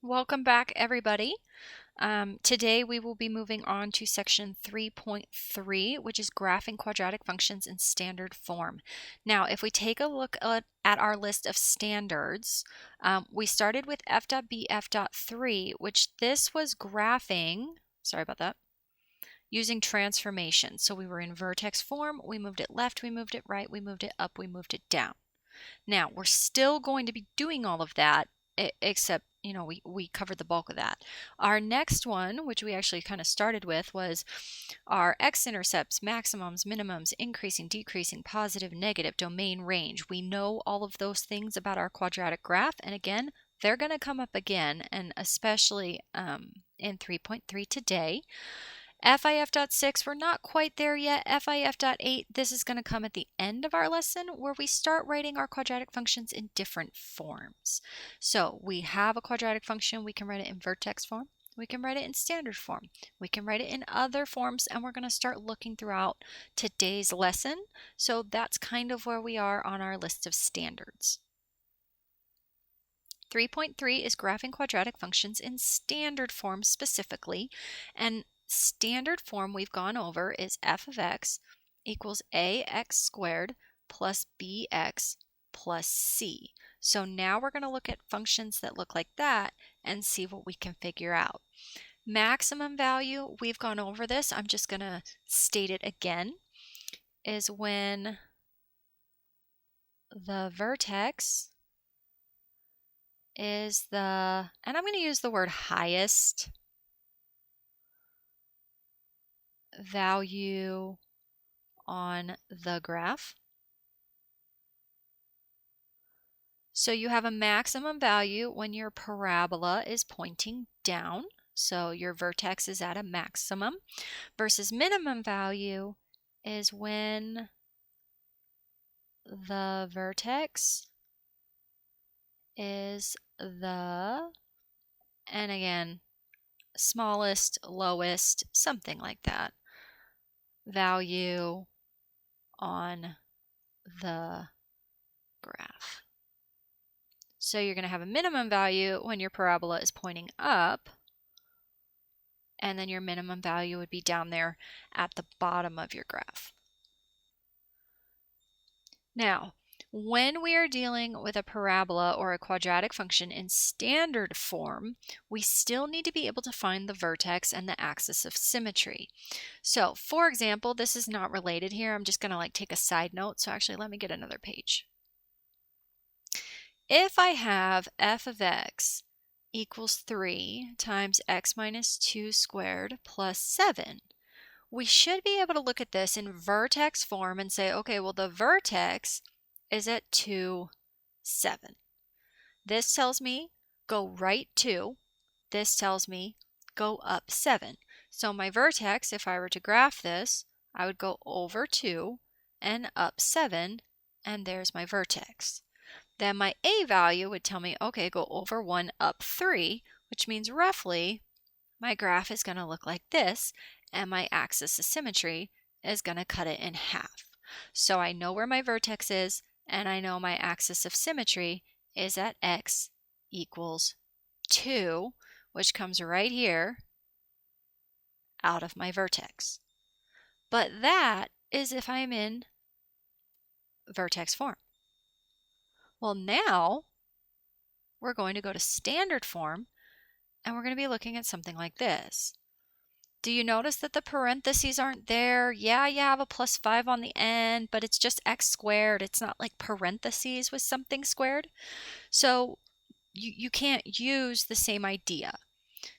Welcome back, everybody. Today we will be moving on to section 3.3, which is graphing quadratic functions in standard form. Now, if we take a look at our list of standards, we started with f.bf.3, which this was graphing, sorry about that, using transformation. So we were in vertex form, we moved it left, we moved it right, we moved it up, we moved it down. Now, we're still going to be doing all of that, except, we covered the bulk of that. Our next one, which we actually kind of started with, was our x-intercepts, maximums, minimums, increasing, decreasing, positive, negative, domain, range. We know all of those things about our quadratic graph, and again, they're going to come up again, and especially in 3.3 today. FIF.6, we're not quite there yet. FIF.8, this is going to come at the end of our lesson where we start writing our quadratic functions in different forms. So we have a quadratic function. We can write it in vertex form. We can write it in standard form. We can write it in other forms, and we're going to start looking throughout today's lesson. So that's kind of where we are on our list of standards. 3.3 is graphing quadratic functions in standard form specifically, and standard form we've gone over is f of x equals ax squared plus bx plus c. So now we're going to look at functions that look like that and see what we can figure out. Maximum value, we've gone over this. I'm just going to state it again, is when the vertex is and I'm going to use the word highest value on the graph. So you have a maximum value when your parabola is pointing down, so your vertex is at a maximum, versus minimum value is when the vertex is and again, smallest, lowest, something like that, value on the graph. So you're going to have a minimum value when your parabola is pointing up, and then your minimum value would be down there at the bottom of your graph. Now, when we are dealing with a parabola or a quadratic function in standard form, we still need to be able to find the vertex and the axis of symmetry. So, for example, this is not related here. I'm just going to take a side note. So actually, let me get another page. If I have f of x equals 3 times x minus 2 squared plus 7, we should be able to look at this in vertex form and say, okay, well, the vertex is at 2, 7. This tells me go right 2. This tells me go up 7. So my vertex, if I were to graph this, I would go over 2 and up 7, and there's my vertex. Then my a value would tell me, okay, go over 1, up 3, which means roughly my graph is going to look like this, and my axis of symmetry is going to cut it in half. So I know where my vertex is, and I know my axis of symmetry is at x equals 2, which comes right here out of my vertex. But that is if I'm in vertex form. Well, now we're going to go to standard form, and we're going to be looking at something like this. Do you notice that the parentheses aren't there? Yeah, you have a plus 5 on the end, but it's just x squared. It's not like parentheses with something squared. So you can't use the same idea.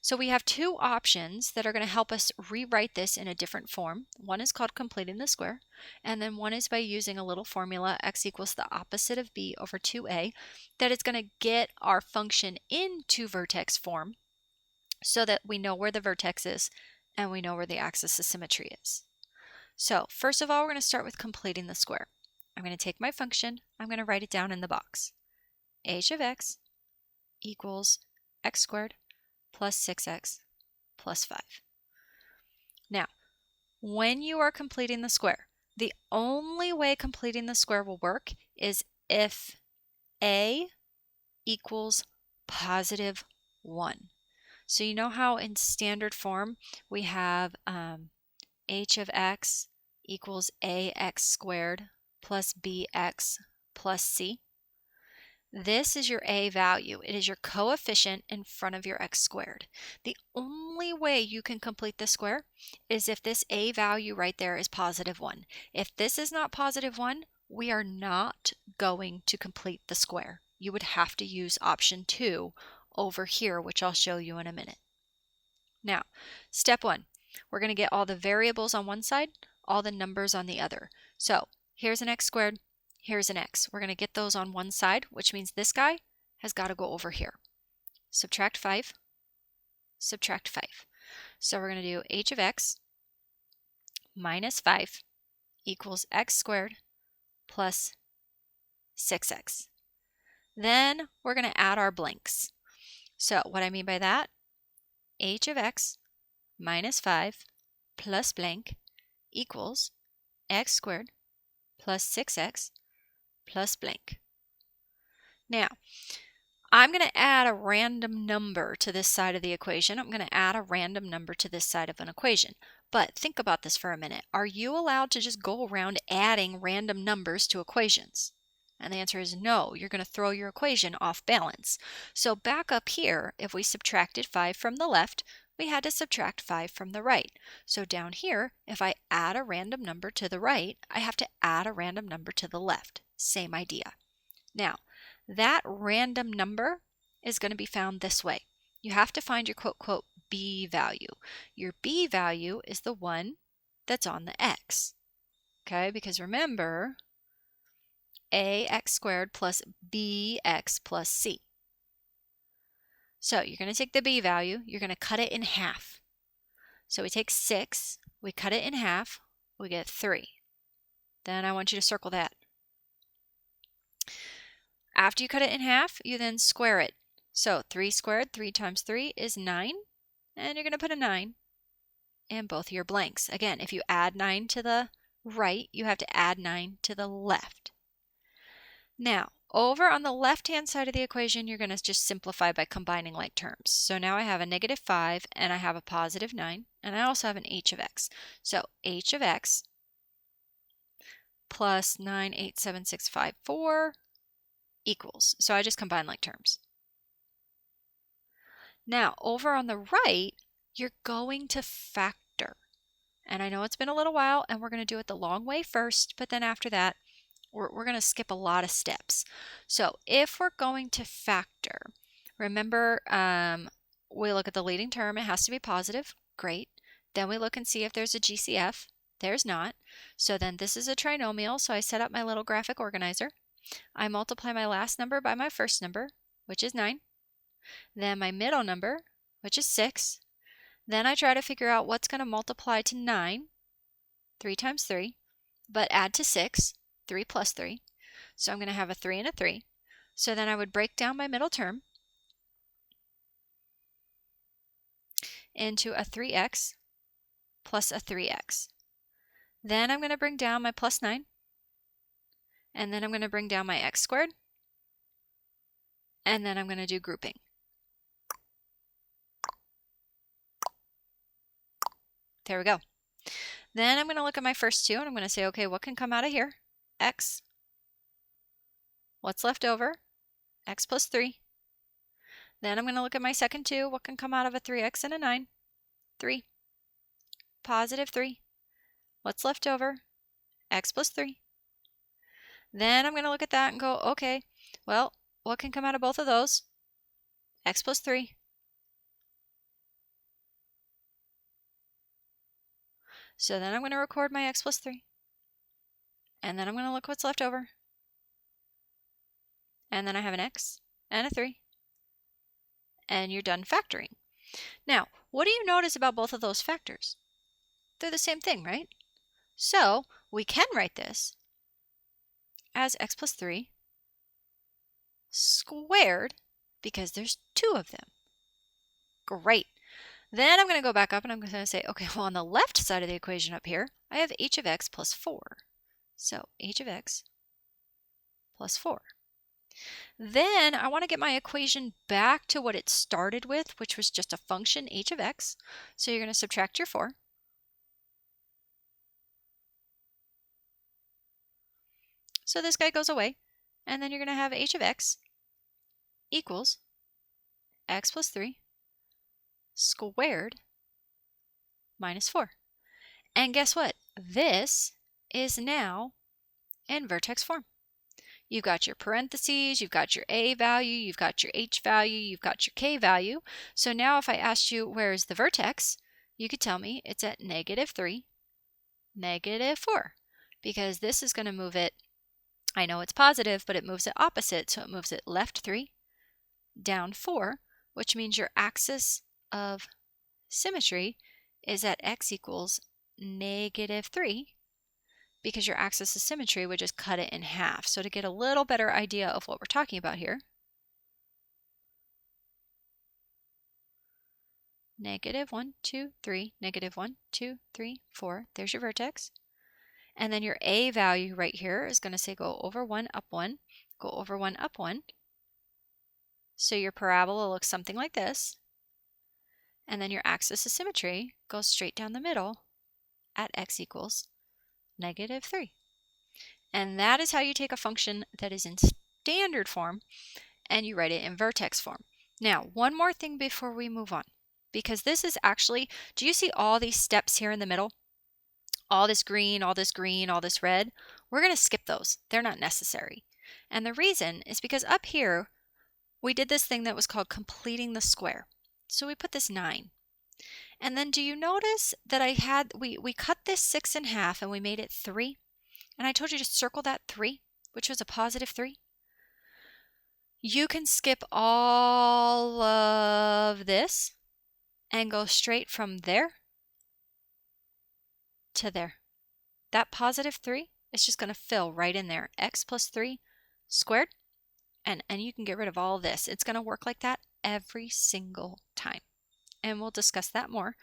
So we have two options that are going to help us rewrite this in a different form. One is called completing the square, and then one is by using a little formula, x equals the opposite of b over 2a, that is going to get our function into vertex form so that we know where the vertex is and we know where the axis of symmetry is. So first of all, we're going to start with completing the square. I'm going to take my function, I'm going to write it down in the box. h of x equals x squared plus 6x plus 5. Now, when you are completing the square, the only way completing the square will work is if a equals positive 1. So you know how in standard form we have h of x equals ax squared plus bx plus c? This is your a value. It is your coefficient in front of your x squared. The only way you can complete the square is if this a value right there is positive 1. If this is not positive 1, we are not going to complete the square. You would have to use option 2 over here, which I'll show you in a minute. Now, step 1, we're going to get all the variables on one side, all the numbers on the other. So here's an x squared, here's an x. We're going to get those on one side, which means this guy has got to go over here. Subtract 5, subtract 5. So we're going to do h of x minus 5 equals x squared plus 6x. Then we're going to add our blanks. So what I mean by that, h of x minus 5 plus blank equals x squared plus 6x plus blank. Now, I'm going to add a random number to this side of the equation. I'm going to add a random number to this side of an equation. But think about this for a minute. Are you allowed to just go around adding random numbers to equations? And the answer is no. You're going to throw your equation off balance. So back up here, if we subtracted 5 from the left, we had to subtract 5 from the right. So down here, if I add a random number to the right, I have to add a random number to the left. Same idea. Now, that random number is going to be found this way. You have to find your quote, b value. Your b value is the one that's on the x. Okay, because remember, ax squared plus bx plus c. So you're going to take the b value, you're going to cut it in half. So we take 6, we cut it in half, we get 3. Then I want you to circle that. After you cut it in half, you then square it. So 3 squared, 3 times 3 is 9, and you're going to put a 9 in both of your blanks. Again, if you add 9 to the right, you have to add 9 to the left. Now, over on the left-hand side of the equation, you're going to just simplify by combining like terms. So now I have a negative 5, and I have a positive 9, and I also have an h of x. So h of x plus 987,654 equals. So I just combine like terms. Now, over on the right, you're going to factor. And I know it's been a little while, and we're going to do it the long way first, but then after that, we're going to skip a lot of steps. So if we're going to factor, remember, we look at the leading term. It has to be positive. Great. Then we look and see if there's a GCF. There's not. So then this is a trinomial. So I set up my little graphic organizer. I multiply my last number by my first number, which is 9. Then my middle number, which is 6. Then I try to figure out what's going to multiply to 9, 3 times 3, but add to 6, 3 plus 3. So I'm going to have a 3 and a 3. So then I would break down my middle term into a 3x plus a 3x. Then I'm going to bring down my plus 9. And then I'm going to bring down my x squared. And then I'm going to do grouping. There we go. Then I'm going to look at my first two, and I'm going to say, okay, what can come out of here? X. What's left over? X plus 3. Then I'm going to look at my second two. What can come out of a 3x and a 9? 3. Positive 3. What's left over? X plus 3. Then I'm going to look at that and go, okay, well, what can come out of both of those? X plus 3. So then I'm going to record my x plus 3. And then I'm going to look what's left over. And then I have an x and a 3. And you're done factoring. Now, what do you notice about both of those factors? They're the same thing, right? So we can write this as x plus 3 squared because there's 2 of them. Great. Then I'm going to go back up and I'm going to say, okay, well, on the left side of the equation up here, I have h of x plus 4. So h of x plus 4. Then I want to get my equation back to what it started with, which was just a function h of x. So you're going to subtract your 4. So this guy goes away. And then you're going to have h of x equals x plus 3 squared minus 4. And guess what? This is now in vertex form. You've got your parentheses, you've got your a value, you've got your h value, you've got your k value. So now if I asked you where is the vertex, you could tell me it's at -3, -4, because this is going to move it, I know it's positive, but it moves it opposite, so it moves it left 3, down 4, which means your axis of symmetry is at x equals -3, because your axis of symmetry would just cut it in half. So to get a little better idea of what we're talking about here, -1, 2, 3, -1, 2, 3, 4, there's your vertex. And then your a value right here is going to say go over 1, up 1, go over 1, up 1. So your parabola looks something like this. And then your axis of symmetry goes straight down the middle at x equals -3. And that is how you take a function that is in standard form and you write it in vertex form. Now, one more thing before we move on, because this is actually, do you see all these steps here in the middle? All this green, all this green, all this red? We're going to skip those. They're not necessary. And the reason is because up here, we did this thing that was called completing the square. So we put this 9. And then do you notice that we cut this 6 in half and we made it 3? And I told you to circle that 3, which was a positive 3. You can skip all of this and go straight from there to there. That positive 3 is just going to fill right in there. X plus 3 squared. And you can get rid of all of this. It's going to work like that every single time. And we'll discuss that more.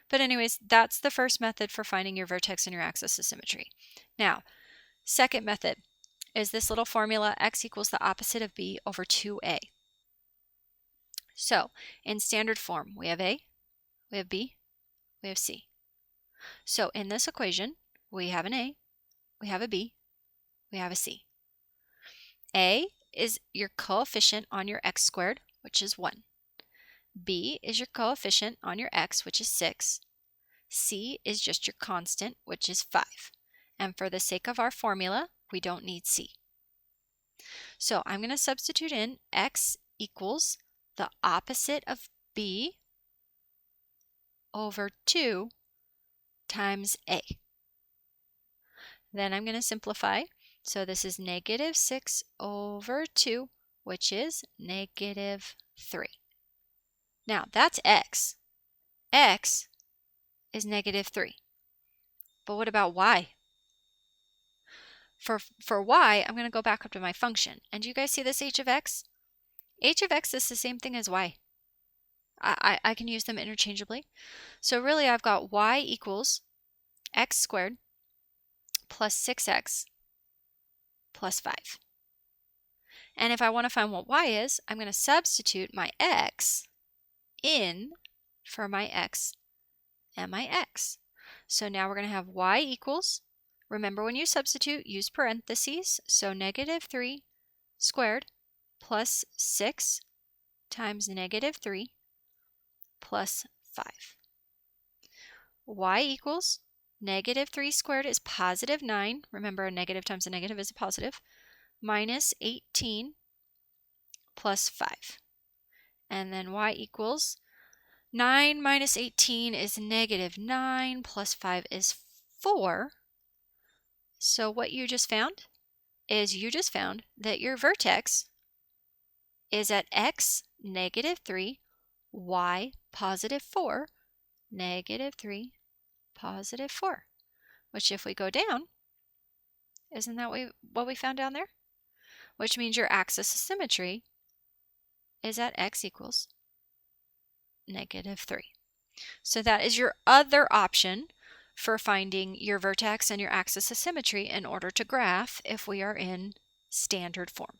But anyways, that's the first method for finding your vertex and your axis of symmetry. Now, second method is this little formula, x equals the opposite of b over 2a. So, in standard form, we have a, we have b, we have c. So, in this equation, we have an a, we have a b, we have a c. A is your coefficient on your x squared, which is 1. B is your coefficient on your x, which is 6. C is just your constant, which is 5. And for the sake of our formula, we don't need C. So I'm going to substitute in x equals the opposite of B over 2 times A. Then I'm going to simplify. So this is -6 over 2, which is -3. Now that's x. X is -3. But what about y? For y, I'm going to go back up to my function. And do you guys see this h of x? H of x is the same thing as y. I can use them interchangeably. So really I've got y equals x squared plus 6x plus 5. And if I want to find what y is, I'm going to substitute my x in for my x and my x. So now we're going to have y equals, remember when you substitute, use parentheses, so -3 squared plus 6 times -3 plus 5. Y equals -3 squared is positive 9. Remember, a negative times a negative is a positive. Minus 18 plus 5. And then y equals 9 minus 18 is -9 plus 5 is 4. So what you just found is that your vertex is at x -3, y +4, -3, +4. Which if we go down, isn't that what we found down there? Which means your axis of symmetry is at x equals -3. So that is your other option for finding your vertex and your axis of symmetry in order to graph if we are in standard form.